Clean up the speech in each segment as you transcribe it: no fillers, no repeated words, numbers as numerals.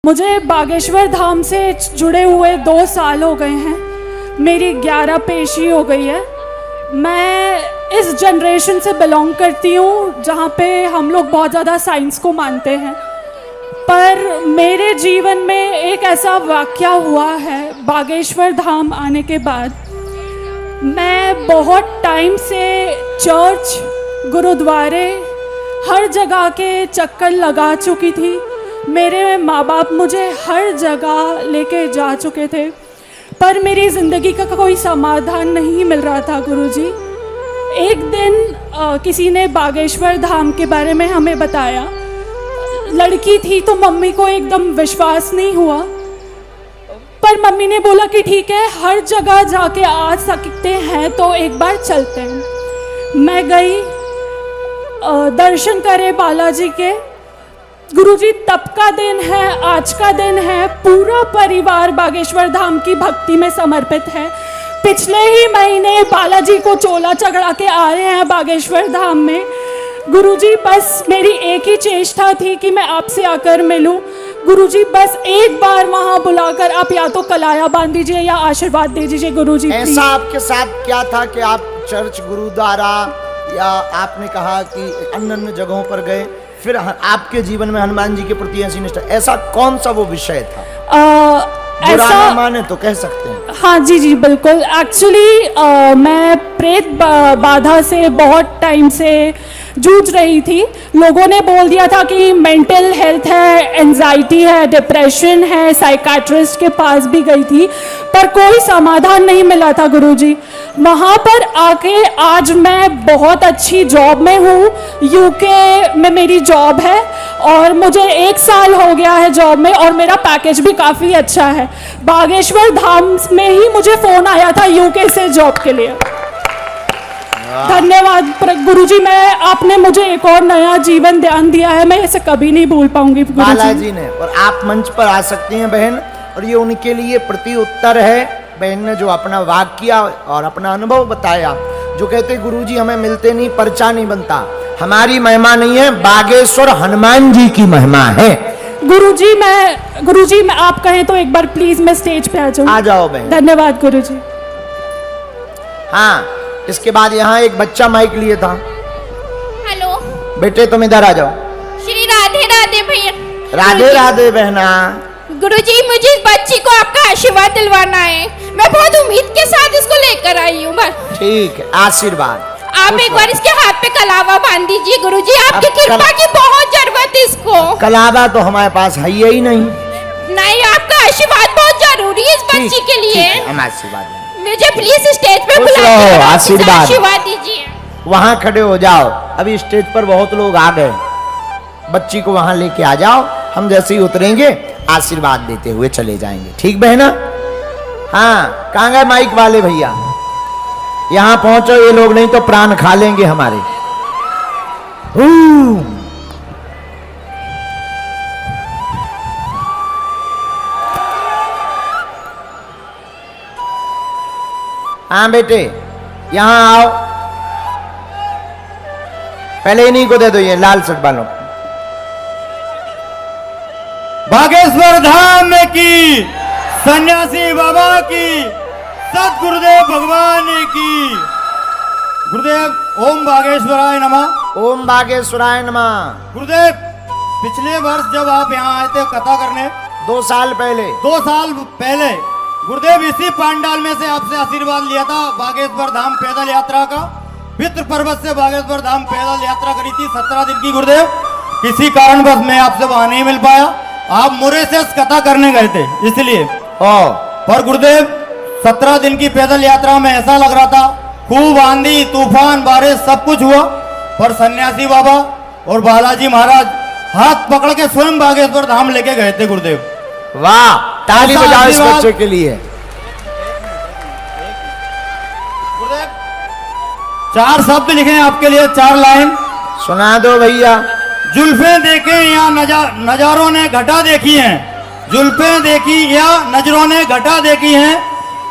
मुझे बागेश्वर धाम से जुड़े हुए 2 साल हो गए हैं। मेरी 11 पेशी हो गई है। मैं इस जनरेशन से बिलोंग करती हूँ जहाँ पे हम लोग बहुत ज़्यादा साइंस को मानते हैं, पर मेरे जीवन में एक ऐसा वाक़या हुआ है बागेश्वर धाम आने के बाद। मैं बहुत टाइम से चर्च, गुरुद्वारे, हर जगह के चक्कर लगा चुकी थी। मेरे माँ बाप मुझे हर जगह लेके जा चुके थे, पर मेरी ज़िंदगी का कोई समाधान नहीं मिल रहा था गुरुजी। एक दिन किसी ने बागेश्वर धाम के बारे में हमें बताया। लड़की थी तो मम्मी को एकदम विश्वास नहीं हुआ, पर मम्मी ने बोला कि ठीक है, हर जगह जाके आ सकते हैं तो एक बार चलते हैं। मैं गई, दर्शन करे बालाजी के। गुरुजी, तब का दिन है, आज का दिन है, पूरा परिवार बागेश्वर धाम की भक्ति में समर्पित है। पिछले ही महीने बालाजी को चोला चढ़ा के आ रहे हैं बागेश्वर धाम में। गुरुजी, बस मेरी एक ही चेष्टा थी कि मैं आपसे आकर मिलूं। गुरुजी, बस एक बार वहां बुलाकर आप या तो कलाया बांध दीजिए या आशीर्वाद दे दीजिए गुरुजी। ऐसा आपके साथ क्या था कि आप चर्च, गुरुद्वारा या आपने कहा कि अन्य जगहों पर गए, फिर आपके जीवन में हनुमान जी के प्रति ऐसी निष्ठा, ऐसा कौन सा वो विषय था? ऐसा माने तो कह सकते हैं। हाँ जी बिल्कुल। एक्चुअली मैं प्रेत बाधा से बहुत टाइम से जूझ रही थी। लोगों ने बोल दिया था कि मेंटल हेल्थ है, एंजाइटी है, डिप्रेशन है। साइकाट्रिस्ट के पास भी गई थी, पर कोई समाधान नहीं मिला था गुरुजी। वहाँ पर आके आज मैं बहुत अच्छी जॉब में हूँ। यूके में मेरी जॉब है और मुझे 1 साल हो गया है जॉब में, और मेरा पैकेज भी काफ़ी अच्छा है। बागेश्वर धाम में ही मुझे फ़ोन आया था यूके से जॉब के लिए। धन्यवाद गुरुजी, मैं आपने मुझे एक और नया जीवन ध्यान दिया है, मैं इसे कभी नहीं भूल पाऊंगी बालाजी ने। और आप मंच पर आ सकती हैं बहन, और ये उनके लिए प्रति उत्तर है। बहन ने जो अपना वाक्य और अपना अनुभव बताया, जो कहते गुरुजी हमें मिलते नहीं, पर्चा नहीं बनता। हमारी महिमा नहीं है, बागेश्वर हनुमान जी की महिमा है। गुरुजी मैं आप कहें तो एक बार प्लीज मैं स्टेज पे आ जाऊं। आ जाओ बहन। धन्यवाद गुरुजी। हाँ, इसके बाद यहाँ एक बच्चा माइक लिए था। हेलो बेटे, तुम इधर आ जाओ। श्री राधे राधे भैया। राधे राधे बहना। गुरुजी, मुझे इस बच्ची को आपका आशीर्वाद दिलवाना है। मैं बहुत उम्मीद के साथ इसको लेकर आई हूँ। बस ठीक है, आशीर्वाद। आप एक बार इसके हाथ पे कलावा बांध दीजिए गुरुजी, आपकी कृपा की बहुत जरूरत है इसको। कलावा तो हमारे पास है ही नहीं। नहीं, आपका आशीर्वाद बहुत जरूरी है इस बच्ची के लिए। हम आशीर्वाद, मुझे प्लीज स्टेज पे बुलाइए, आशीर्वाद दीजिए। वहाँ खड़े हो जाओ। अभी स्टेज पर बहुत लोग आ गए, बच्ची को वहाँ लेके आ जाओ। हम जैसे ही उतरेंगे आशीर्वाद देते हुए चले जाएंगे, ठीक बहना? हाँ, कहाँ गए माइक वाले भैया? यहाँ पहुंचो, ये लोग नहीं तो प्राण खा लेंगे हमारे। हाँ बेटे, यहाँ आओ। पहले इन्हीं को दे दो, ये लाल शर्ट वालों। बागेश्वर धाम की, सन्यासी बाबा की, सतगुरुदेव भगवान की। गुरुदेव ओम बागेश्वराय नमः। ओम बागेश्वराय नमः। गुरुदेव, पिछले वर्ष जब आप यहाँ आए थे कथा करने, 2 साल पहले, 2 साल पहले, गुरुदेव इसी पांडाल में से आपसे आशीर्वाद लिया था बागेश्वर धाम पैदल यात्रा का। पितृ पर्वत से बागेश्वर धाम पैदल यात्रा करी थी 17 दिन की। गुरुदेव, किसी कारणवश मैं आपसे वहां नहीं मिल पाया। आप मोरेशियस कथा करने गए थे इसलिए। पर गुरुदेव, 17 दिन की पैदल यात्रा में ऐसा लग रहा था, खूब आंधी तूफान बारिश सब कुछ हुआ, पर सन्यासी बाबा और बालाजी महाराज हाथ पकड़ के स्वयं बागेश्वर धाम लेके गए थे। गुरुदेव वाह, ताली बजाओ इस बच्चे के लिए। गुरुदेव, 4 शब्द लिखे हैं आपके लिए, 4 लाइन सुना दो भैया। जुल्फे देखे या नजारों ने घटा देखी हैं, जुल्फे देखी या नजरों ने घटा देखी हैं,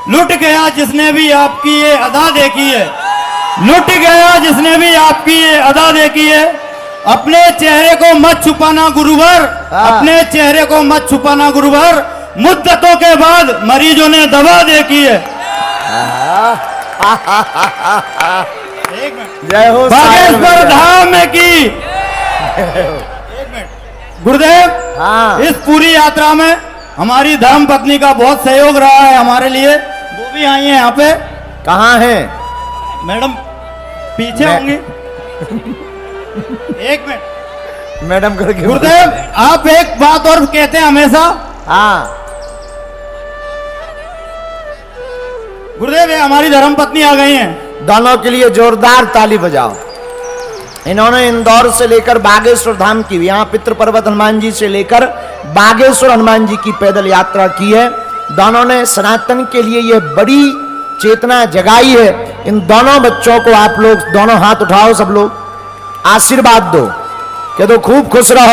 लुट गया जिसने भी आपकी ये अदा देखी है, लुट गया जिसने भी आपकी ये अदा देखी है। अपने चेहरे को मत छुपाना गुरुवर, हाँ। अपने चेहरे को मत छुपाना गुरुवर। मुद्दतों के बाद मरीजों ने दवा देखी है। एक मिनट, जय हो बागेश्वर धाम में की। एक मिनट गुरुदेव, हाँ इस पूरी यात्रा में हमारी धर्म पत्नी का बहुत सहयोग रहा है हमारे लिए। वो भी आई है यहाँ पे। कहाँ है मैडम पीछे मैं- होंगी। एक मिनट मैडम करके गुरुदेव, आप एक बात और कहते हैं हमेशा। हाँ गुरुदेव, ये हमारी धर्म पत्नी आ गई हैं। दोनों के लिए जोरदार ताली बजाओ। इन्होंने इंदौर से लेकर बागेश्वर धाम की, यहाँ पितृ पर्वत हनुमान जी से लेकर बागेश्वर हनुमान जी की पैदल यात्रा की है। दोनों ने सनातन के लिए यह बड़ी चेतना जगाई है। इन दोनों बच्चों को आप लोग दोनों हाथ उठाओ, सब लोग आशीर्वाद दो कि तो खूब खुश रहो।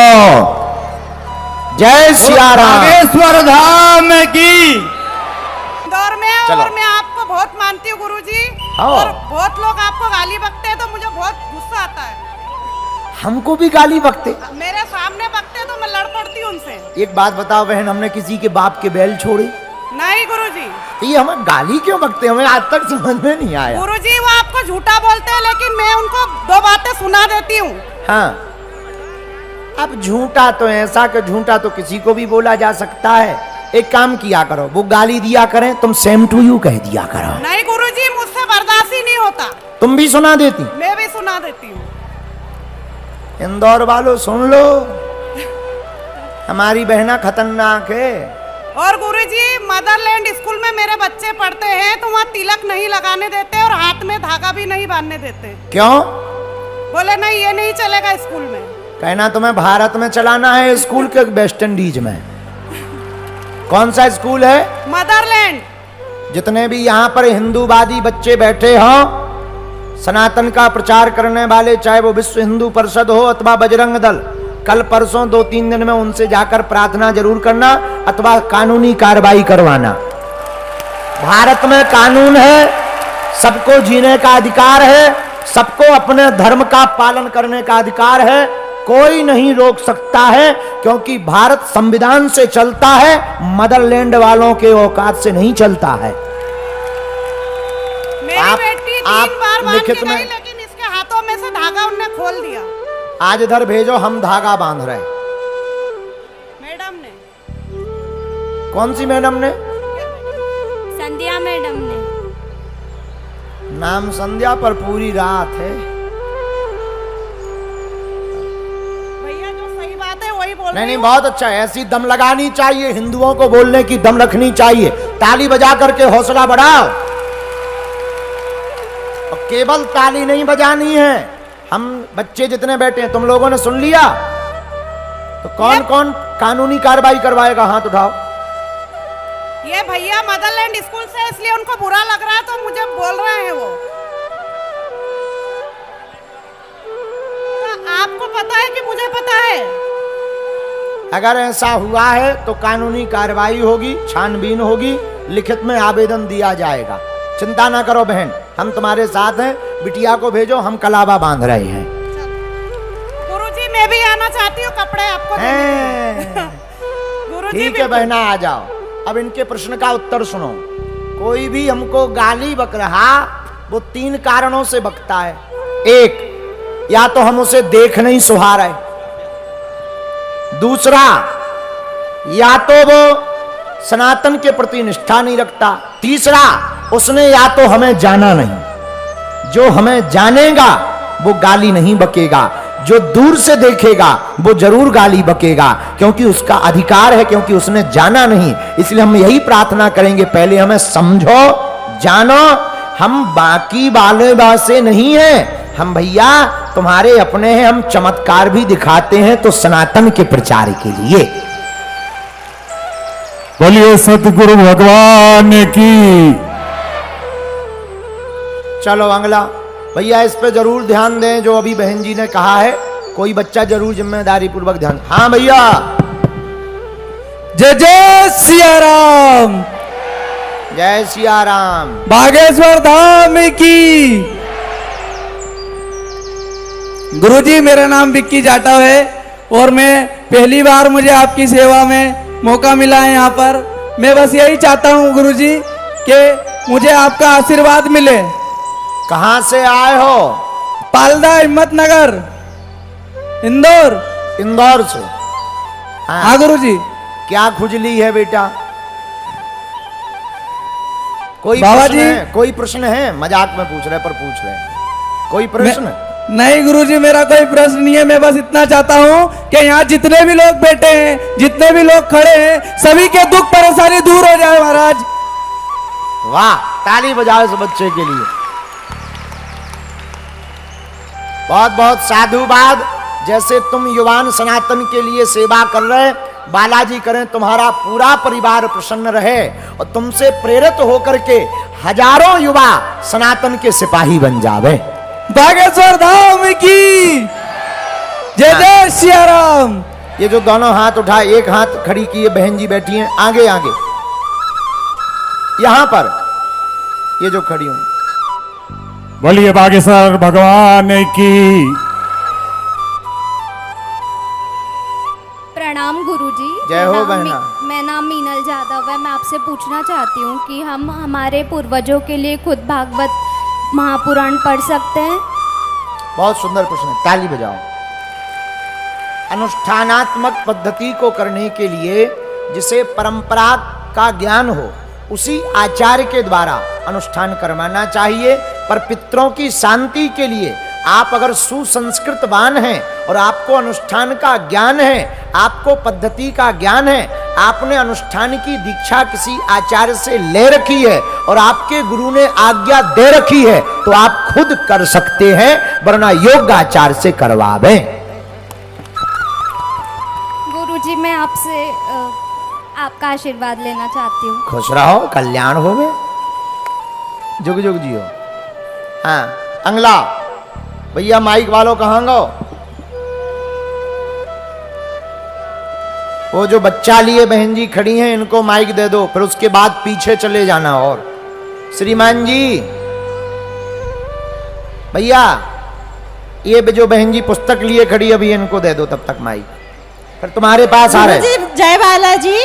जय सिया राम। बागेश्वर धाम की। इंदौर में चलो। और मैं आपको बहुत मानती हूँ गुरुजी। हाँ। और बहुत लोग आपको गाली बकते हैं तो मुझे बहुत गुस्सा आता है। हमको भी गाली बकते। मेरे सामने बकते हैं तो मैं लड़ पड़ती हूँ उनसे। एक बात बताओ बहन, हमने किसी के बाप के बैल छोड़े? नहीं गुरुजी। तो ये हमें गाली क्यों बकते, हमें आज तक समझ में नहीं आया। गुरुजी वो आपको झूठा बोलते हैं लेकिन मैं उनको दो बातें सुना देती हूँ। हाँ, अब झूठा तो ऐसा कि झूठा तो किसी को भी बोला जा सकता है। एक काम किया करो, वो गाली दिया करें, तुम सेम टू यू कह दिया करो। नहीं गुरुजी, मुझसे बर्दाश्त ही नहीं होता। तुम भी सुना देती। मैं भी सुना देती हूँ। इंदौर वालों सुन लो, हमारी बहना खतरनाक है। और गुरुजी, मदरलैंड स्कूल में मेरे बच्चे पढ़ते हैं तो वहाँ तिलक नहीं लगाने देते और हाथ में धागा भी नहीं बांधने देते। क्यों? बोले नहीं, ये नहीं चलेगा स्कूल में। कहना तुम्हें भारत में चलाना है स्कूल के वेस्ट इंडीज में? कौन सा स्कूल है? मदरलैंड। जितने भी यहाँ पर हिंदूवादी बच्चे बैठे हो, सनातन का प्रचार करने वाले, चाहे वो विश्व हिंदू परिषद हो अथवा बजरंग दल, कल परसों 2-3 दिन में उनसे जाकर प्रार्थना जरूर करना अथवा कानूनी कार्रवाई करवाना। भारत में कानून है, सबको जीने का अधिकार है, सबको अपने धर्म का पालन करने का अधिकार है। कोई नहीं रोक सकता है क्योंकि भारत संविधान से चलता है, मदरलैंड वालों के औकात से नहीं चलता है। मेरी आप- बेटी आप 3 बार बांध लिखित के में- गई लेकिन इसके हाथों में से धागा उनने खोल दिया। आज इधर भेजो, हम धागा बांध रहे हैं। मैडम ने। कौन सी मैडम ने? संध्या मैडम ने। नाम संध्या पर पूरी रात है। भैया जो सही बात है वही बोल नहीं रही नहीं, हूँ। बहुत अच्छा है। ऐसी दम लगानी चाहिए, हिंदुओं को बोलने की दम रखनी चाहिए। ताली बजा करके हौसला बढ़ाओ। और केवल ताली नहीं बजानी है, हम बच्चे जितने बैठे हैं, तुम लोगों ने सुन लिया तो कौन कौन कानूनी कार्रवाई करवाएगा? हाथ उठाओ। ये भैया मदरलैंड स्कूल से इसलिए उनको बुरा लग रहा है तो मुझे बोल रहे हैं वो। तो आपको पता है कि मुझे पता है? अगर ऐसा हुआ है तो कानूनी कार्रवाई होगी, छानबीन होगी, लिखित में आवेदन दिया जाएगा। चिंता ना करो बहन, हम तुम्हारे साथ हैं। बिटिया को भेजो, हम कलावा बांध रहे हैं। गुरुजी मैं भी आना चाहती हूँ कपड़े आपको हैं। गुरुजी ठीक है बहना, आ जाओ। अब इनके प्रश्न का उत्तर सुनो। कोई भी हमको गाली बक रहा, वो 3 कारणों से बकता है। एक, या तो हम उसे देख नहीं सुहा रहे। दूसरा, या तो वो सनातन के प्रति निष्ठा नहीं रखता। तीसरा, उसने या तो हमें जाना नहीं। जो हमें जानेगा वो गाली नहीं बकेगा, जो दूर से देखेगा वो जरूर गाली बकेगा, क्योंकि उसका अधिकार है, क्योंकि उसने जाना नहीं। इसलिए हम यही प्रार्थना करेंगे, पहले हमें समझो, जानो। हम बाकी वाले से नहीं हैं, हम भैया तुम्हारे अपने हैं। हम चमत्कार भी दिखाते हैं तो सनातन के प्रचार के लिए। बोलिए सतगुरु भगवान की। चलो अगला भैया, इस पे जरूर ध्यान दें जो अभी बहन जी ने कहा है। कोई बच्चा जरूर जिम्मेदारी पूर्वक ध्यान। हाँ भैया। जय जय सिया राम। जय सिया राम। बागेश्वर धाम की। गुरुजी मेरा नाम विक्की जाटव है और मैं पहली बार मुझे आपकी सेवा में मौका मिला है यहाँ पर। मैं बस यही चाहता हूँ गुरुजी कि मुझे आपका आशीर्वाद मिले। कहाँ से आए हो? पालदा हिम्मतनगर इंदौर। इंदौर से। हाँ गुरुजी। क्या खुजली है बेटा? कोई बाबा प्रश्न जी। है? कोई प्रश्न है? मजाक में पूछ रहे पर पूछ रहे। कोई प्रश्न? नहीं गुरुजी मेरा कोई प्रश्न नहीं है। मैं बस इतना चाहता हूँ कि यहाँ जितने भी लोग बैठे हैं, जितने भी लोग खड़े हैं, सभी के दुख परेशानी दूर हो जाए महाराज। वाह, ताली बजाओ इस बच्चे के लिए। बहुत बहुत साधुवाद। जैसे तुम युवान सनातन के लिए सेवा कर रहे, बालाजी करें तुम्हारा पूरा परिवार प्रसन्न रहे और तुमसे प्रेरित होकर के हजारों युवा सनातन के सिपाही बन जावे। बागेश्वर धाम की जय जय सिया राम। ये जो दोनों हाथ उठाए, एक हाथ खड़ी किए बहन जी बैठी हैं, आगे आगे यहां पर ये जो खड़ी हूं। बोलिए बागेश्वर भगवान की। प्रणाम गुरुजी। जय हो मैं नाम बहना। मैं नाम मीनल जादव है। मैं आपसे पूछना चाहती हूँ कि हम हमारे पूर्वजों के लिए खुद भागवत महापुराण पढ़ सकते हैं? बहुत सुंदर प्रश्न है, ताली बजाओ। अनुष्ठानात्मक पद्धति को करने के लिए जिसे परंपरा का ज्ञान हो, उसी आचार्य के द्वारा अनुष्ठान करवाना चाहिए। पर पितरों की शांति के लिए आप अगर सुसंस्कृतवान हैं और आपको अनुष्ठान का ज्ञान है, आपको पद्धति का ज्ञान है, आपने अनुष्ठान की दीक्षा किसी आचार्य से ले रखी है और आपके गुरु ने आज्ञा दे रखी है, तो आप खुद कर सकते हैं, वरना योग्य आचार्य से करवावें। गुरुजी मैं आपसे आपका आशीर्वाद लेना चाहती हूँ। खुश रहो, कल्याण होवे, जुग जुग जियो। हाँ, अंगला भैया माइक वालों कहाँ गो? वो जो बच्चा लिए बहन जी खड़ी हैं, इनको माइक दे दो, फिर उसके बाद पीछे चले जाना। और श्रीमान जी, भैया ये जो बहन जी पुस्तक लिए खड़ी, अभी इनको दे दो तब तक माइक, फिर तुम्हारे पास आ रहे। जय बालाजी।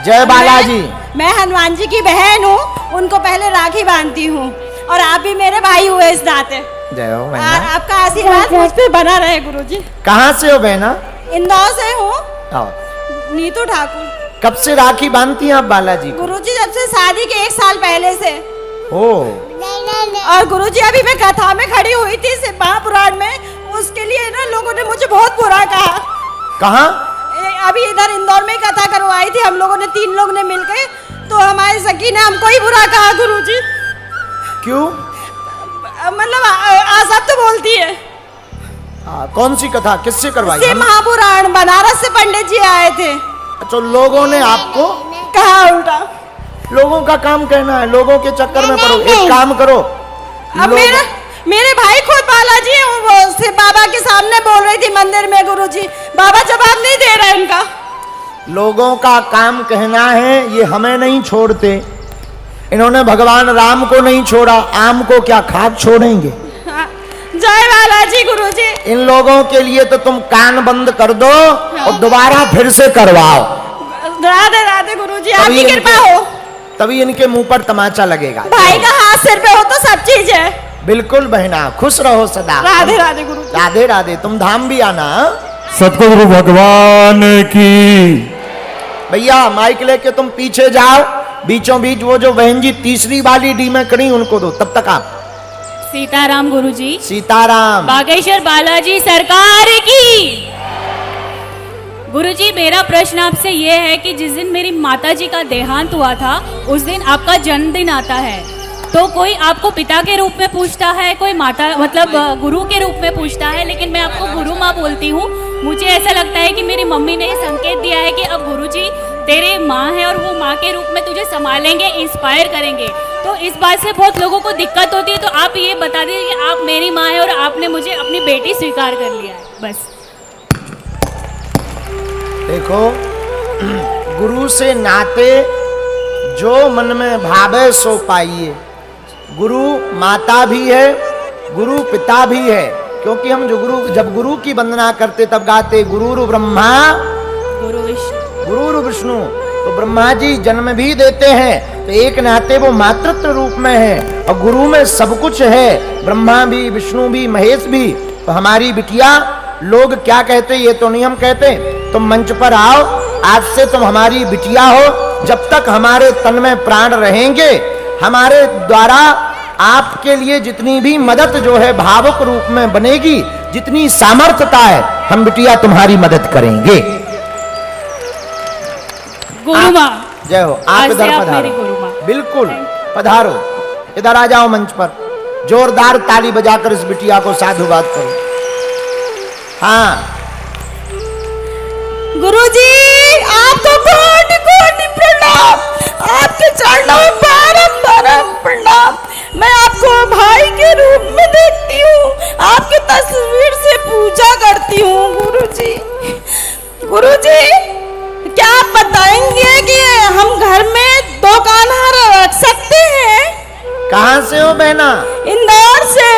जय बालाजी। मैं हनुमान जी की बहन हूँ, उनको पहले राखी बांधती हूँ और आप भी मेरे भाई हुए इस नाते। जय हो और बहना। आपका आशीर्वाद मुझ पे बना रहे गुरुजी। कहाँ से हो बहना? इंदौर से हूँ, आओ। नीतू ठाकुर। कब से राखी बांधती हैं आप बालाजी को? गुरुजी जब से शादी के 1 साल पहले से। ओ, और गुरुजी अभी मैं कथा में खड़ी हुई थी महापुराण में, उसके लिए ना लोगों ने मुझे बहुत बुरा कहा। कहाँ? अभी इधर इंदौर में ही कथा करवाई थी हम लोगों ने, 3 लोग ने मिलकर, तो हमारी सखी ने हमको ही बुरा कहा गुरुजी। क्यों? मतलब सब तो बोलती है। कौन सी कथा किससे करवाई? से महापुराण बनारस से पंडित जी आए थे। अच्छा, लोगों ने आपको कहा उल्टा। लोगों का काम कहना है, लोगों के चक्कर में पड़ो। एक काम करो, अब मेरे भाई खुद बालाजी हैं, वो से बाबा के सामने बोल रही थी मंदिर में गुरुजी, बाबा जवाब नहीं दे रहे उनका। लोगों का काम कहना है, ये हमें नहीं छोड़ते। इन्होंने भगवान राम को नहीं छोड़ा, आम को क्या खाक छोड़ेंगे? जय बालाजी गुरुजी। इन लोगों के लिए तो तुम कान बंद कर दो और दोबारा फिर से करवाओ। राधे राधे गुरुजी, आपकी कृपा हो, तभी इनके मुंह पर तमाचा लगेगा। भाई का हाथ सिर पे हो तो सब चीज है। बिल्कुल बहना, खुश रहो सदा। राधे राधे गुरुजी। राधे राधे। तुम धाम भी आना। सतगुरु भगवान की। भैया माइक लेके तुम पीछे जाओ, बीचों बीच वो जो बहन जी तीसरी वाली डी में खड़ी, उनको दो। तब तक आप। सीताराम गुरुजी। सीताराम। बागेश्वर बालाजी सरकार की। गुरुजी मेरा प्रश्न आपसे ये है कि जिस दिन मेरी माताजी का देहांत हुआ था, उस दिन आपका जन्मदिन आता है, तो कोई आपको पिता के रूप में पूछता है, कोई माता मतलब गुरु के रूप में पूछता है, लेकिन मैं आपको गुरु माँ बोलती हूँ। मुझे ऐसा लगता है कि मेरी मम्मी ने संकेत दिया है कि अब गुरुजी तेरे माँ है और वो माँ के रूप में तुझे संभालेंगे, इंस्पायर करेंगे। तो इस बात से बहुत लोगों को दिक्कत होती है, तो आप ये बता दीजिए कि आप मेरी माँ है और आपने मुझे अपनी बेटी स्वीकार कर लिया है, बस। देखो, गुरु से नाते जो मन में भावे सो पाइए। गुरु माता भी है, गुरु पिता भी है, क्योंकि हम जब गुरु की वंदना करते तब गाते गुरुरु ब्रह्मा गुरुरु विष्णु। तो ब्रह्मा जी जन्म भी देते हैं तो एक नाते वो मातृत्व रूप में है और गुरु में सब कुछ है, ब्रह्मा भी विष्णु भी महेश भी। तो हमारी बिटिया लोग क्या कहते ये तो नहीं हम कहते, तुम मंच पर आओ, आज से तुम हमारी बिटिया हो। जब तक हमारे तन में प्राण रहेंगे, हमारे द्वारा आपके लिए जितनी भी मदद जो है भावुक रूप में बनेगी, जितनी सामर्थ्यता है, हम बिटिया तुम्हारी मदद करेंगे। गुरु माँ जय हो। आप आज से इधर आप मेरी गुरु पधारो, माँ। बिल्कुल पधारो, इधर आ जाओ मंच पर, जोरदार ताली बजाकर इस बिटिया को साधुवाद करो। हाँ गुरुजी आपको कोटि कोटि प्रणाम, आपके चरणों में बारंबार प्रणाम। मैं आपको भाई के रूप में देखती हूँ, आपकी तस्वीर से पूजा करती हूँ। गुरुजी गुरुजी क्या आप बताएंगे कि हम घर में 2 कान्हा रख सकते हैं? कहाँ से हो बहना? इंदौर से।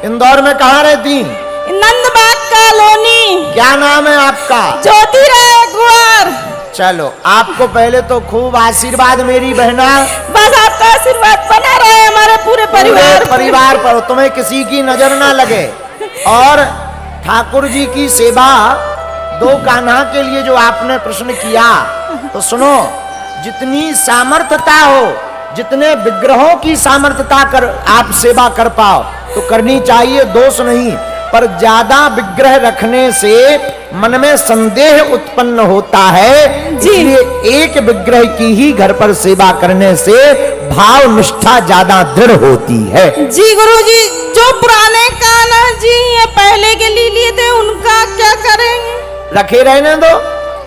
इंदौर में कहाँ रहती? नंदबाग कॉलोनी। क्या नाम है आपका? ज्योतिराय कुंवर। चलो आपको पहले तो खूब आशीर्वाद मेरी बहना, बस आपका आशीर्वाद बना रहे हमारे पूरे परिवार पर, तुम्हें किसी की नजर ना लगे। और ठाकुर जी की सेवा 2 कान्हा के लिए जो आपने प्रश्न किया, तो सुनो, जितनी सामर्थ्यता हो, जितने विग्रहों की सामर्थ्यता कर आप सेवा कर पाओ तो करनी चाहिए, दोष नहीं। पर ज्यादा विग्रह रखने से मन में संदेह उत्पन्न होता है, इसलिए एक विग्रह की ही घर पर सेवा करने से भाव निष्ठा ज्यादा दृढ़ होती है। जी गुरुजी, जो पुराने कान्हा जी ये पहले के लिए थे उनका क्या करेंगे? रखे रहने दो।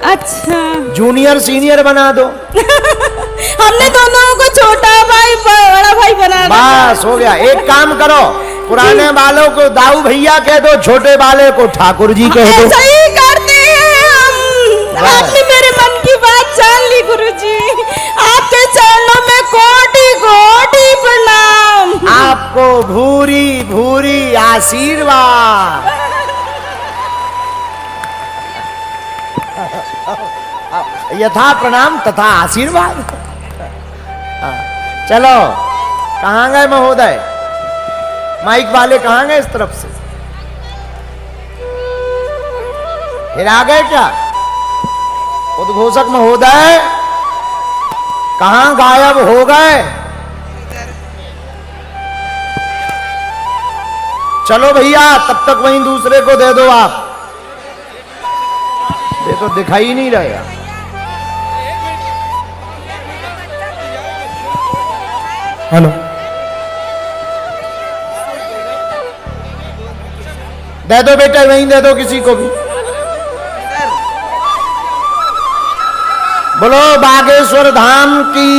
अच्छा जूनियर सीनियर बना दो। हमने दोनों को छोटा भाई बड़ा भाई बना दिया। बस हो गया। एक काम करो, पुराने वालों को दाऊ भैया कह दो, छोटे वाले को ठाकुर जी कह दो। ऐसा ही करते हैं हम। आपने मेरे मन की बात जान ली गुरुजी, आपके चरणों में कोटि कोटि प्रणाम। आपको भूरी भूरी आशीर्वाद। यथा प्रणाम तथा आशीर्वाद। चलो, कहाँ गए महोदय? माइक वाले कहाँ गए? इस तरफ से फिर आ गए क्या? उद्घोषक महोदय कहाँ गायब हो गए? चलो भैया, तब तक वहीं दूसरे को दे दो आप। ये तो दिखाई ही नहीं रहेगा। हेलो, दे दो बेटा, वहीं दे दो किसी को भी। बोलो बागेश्वर धाम की।